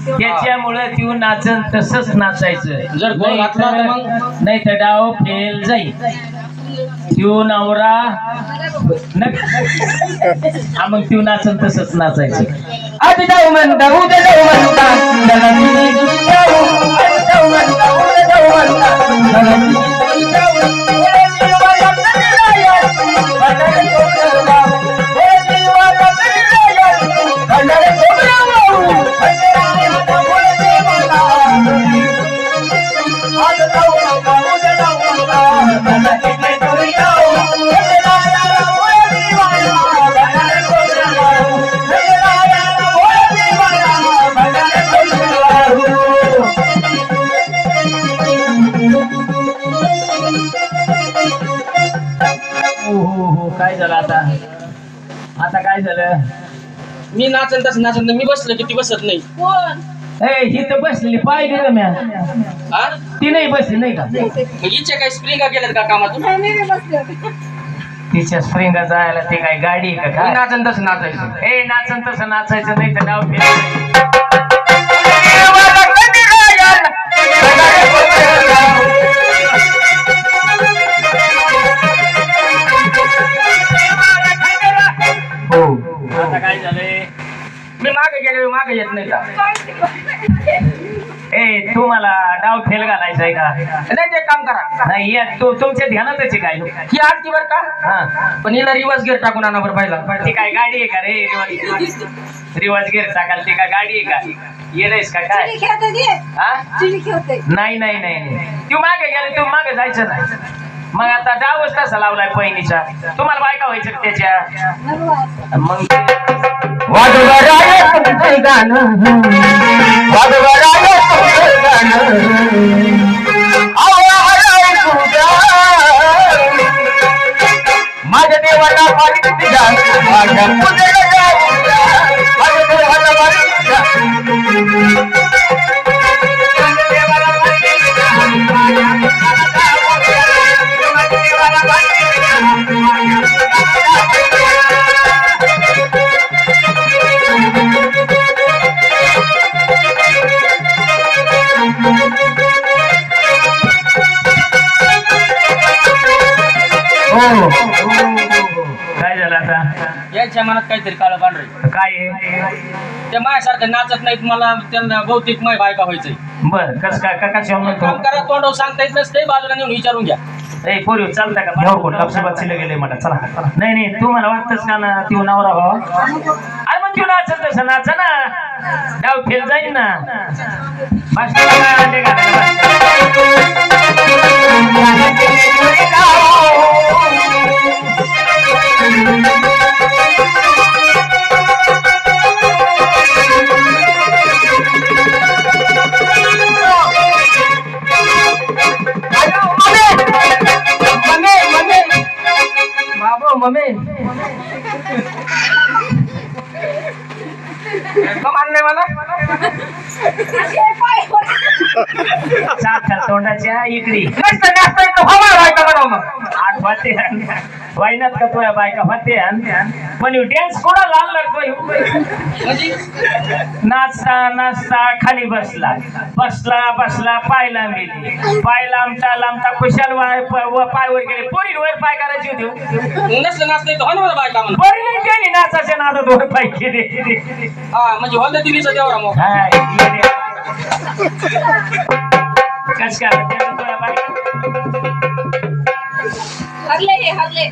त्याच्यामुळे ती नाचन तसंच नाचायचं. जर गोल घातला तर मग नाही तर डाव फेल जाईल. त्यो नवरा मग त्यो नाचन तसंच नाचायचं. आधी जाऊ म्हणता उद्या जाऊ म्हणता काय झालं आता काय झालं? मी नाचन तसं नाचन मी बसलो की ती बसत नाही. ही तर बसलेली पाय दे म्या. हा ती नाही बसली नाही का? मग हिच्या काही स्प्रिंगा गेल्यात का कामातून? तिच्या स्प्रिंगा जायला ते काय गाडी आहे का? नाचन तसं नाचायचं. हे नाचन तसं नाचायचं नाही तर डाव फेल. हो आता काय झालंय? मी मागे गेले मागे येत नाही का? ए तू मला डाव फेल घालायचा आहे का? नाही ते काम करा. नाही या तू तुमच्या ध्यानातच आहे काय? ही आरती बर का? हा पण हिला रिवर्स गिअर टाकून आणा बरं पहिला. ती काय गाडी आहे का रे? रिवाज गिर टाकाल ती काय गाडी आहे का? येणारच का काय? हा? नाही नाही नाही तू मागे गेले तू मागे जायचं नाही. मग आता डावच कसा लावलाय पहिलीचा? तुम्हाला बायका व्हायचं का त्याच्या? मग माझ्या देवाला काय झालं आता? यांच्या मनात काहीतरी काळं पांढरे काय आहे? ते माझ्यासारखं नाचत नाहीत. मला त्यांना बहुतेक माय बायका व्हायचंय. बर कस काय कशा काम करा तोंडावर सांगता येत नसते. बाजूला नेऊन विचारून घ्या. ए पोरी चालता का? भाऊ कोण लक्षात गेले मला. चला नाही नाही तू मला वाटतच का ना ती नवरा भावा? अरे मग तू नाचत तसं नाच ना. डाव फेल जाईल ना. मम्मी कमाल नाही मला. साखर तोंडाच्या इकडी आठवते वाईनात का तुझ्या बायका होते. पण डॅन्स कोणाला आणला? नाचता नाचता खाली बसला बसला बसला पायला मिली पायला आमचा लांबता खुशाल पायवर गेले. पोरी वर पाय करायची होती. नसलं नाचता येतो मला बायका म्हणून. पोरी नाही त्यांनी नाचाच्या नादात वर पाय केले. हा म्हणजे होता दिलीचा तेवढा मग. कस काय हरले